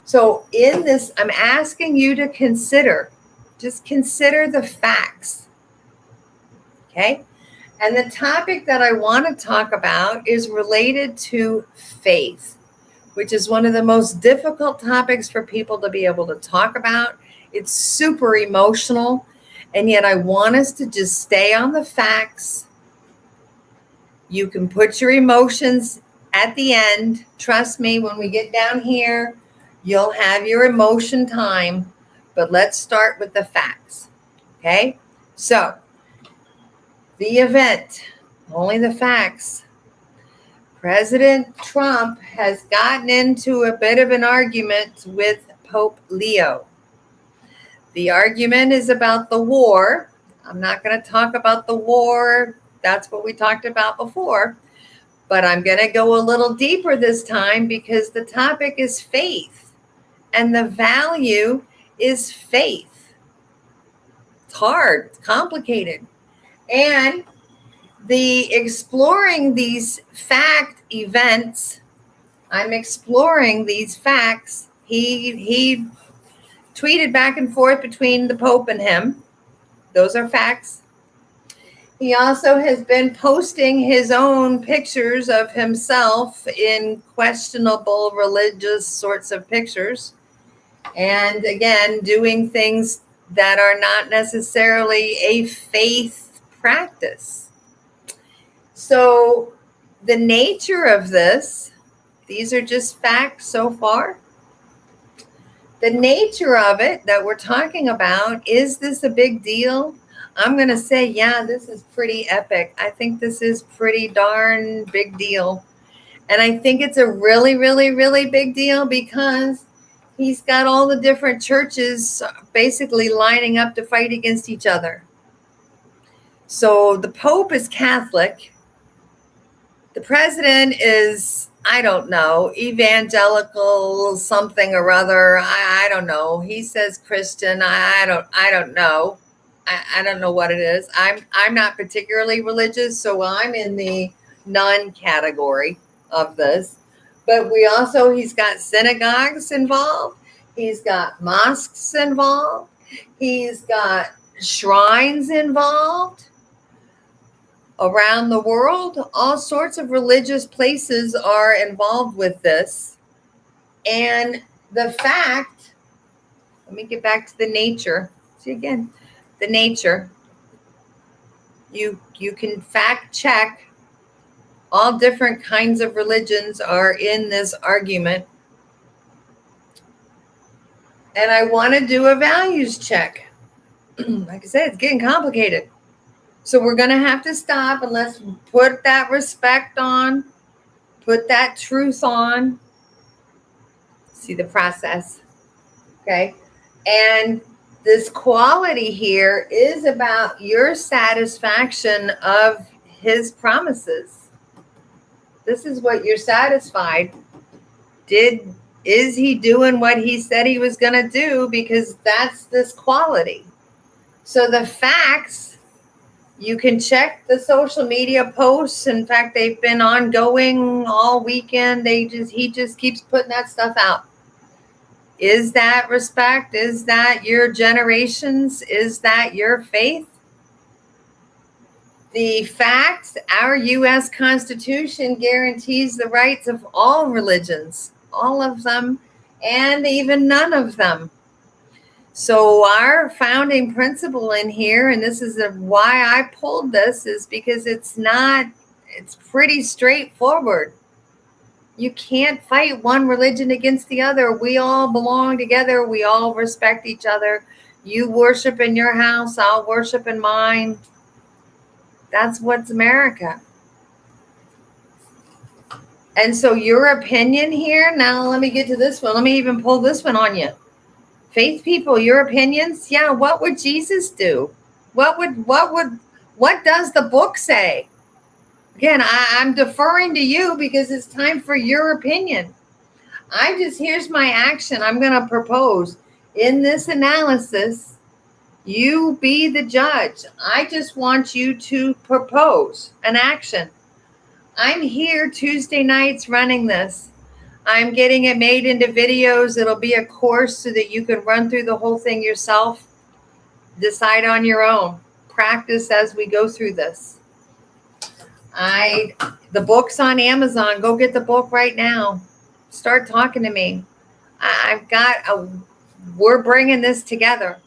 So in this, I'm asking you to just consider the facts. Okay? And the topic that I want to talk about is related to faith, which is one of the most difficult topics for people to be able to talk about. It's super emotional, and yet I want us to just stay on the facts. You can put your emotions at the end. Trust me, when we get down here, you'll have your emotion time, but let's start with the facts. Okay? So, the event, only the facts. President Trump has gotten into a bit of an argument with Pope Leo. The argument is about the war. I'm not going to talk about the war. That's what we talked about before. But I'm going to go a little deeper this time because the topic is faith. And the value is faith. It's hard. It's complicated. And the exploring these fact events, I'm exploring these facts. He tweeted back and forth between the Pope and him. Those are facts. He also has been posting his own pictures of himself in questionable religious sorts of pictures. And again, doing things that are not necessarily a faith practice. So the nature of this, these are just facts so far. The nature of it that we're talking about, is this a big deal? I'm going to say, yeah, this is pretty epic. I think this is pretty darn big deal. And I think it's a really, really, really big deal because he's got all the different churches basically lining up to fight against each other. So the Pope is Catholic. The president is, I don't know, evangelical something or other. I don't know. He says Christian. I don't know. I don't know what it is. I'm not particularly religious, so I'm in the none category of this. But he's got synagogues involved. He's got mosques involved. He's got shrines involved. Around the world, all sorts of religious places are involved with this. And the fact, let me get back to the nature. See again, the nature. You can fact check. All different kinds of religions are in this argument. And I want to do a values check. Like I said, it's getting complicated. So we're going to have to stop and let's put that respect on, put that truth on. See the process. Okay. And this quality here is about your satisfaction of his promises. This is what you're satisfied. Is he doing what he said he was going to do? Because that's this quality. So the facts, you can check the social media posts. In fact, they've been ongoing all weekend. He just keeps putting that stuff out. Is that respect? Is that your generations? Is that your faith? The fact, our U.S. Constitution guarantees the rights of all religions, all of them, and even none of them. So our founding principle in here, and this is why I pulled this, is because it's pretty straightforward. You can't fight one religion against the other. We all belong together. We all respect each other. You worship in your house, I'll worship in mine. That's what's America. And so your opinion here, now let me get to this one. Let me even pull this one on you. Faith people, your opinions? Yeah, what would Jesus do? What does the book say? Again, I'm deferring to you because it's time for your opinion. Here's my action I'm going to propose. In this analysis, you be the judge. I just want you to propose an action. I'm here Tuesday nights running this. I'm getting it made into videos. It'll be a course so that you can run through the whole thing yourself. Decide on your own. Practice as we go through this. The book's on Amazon. Go get the book right now. Start talking to me. We're bringing this together.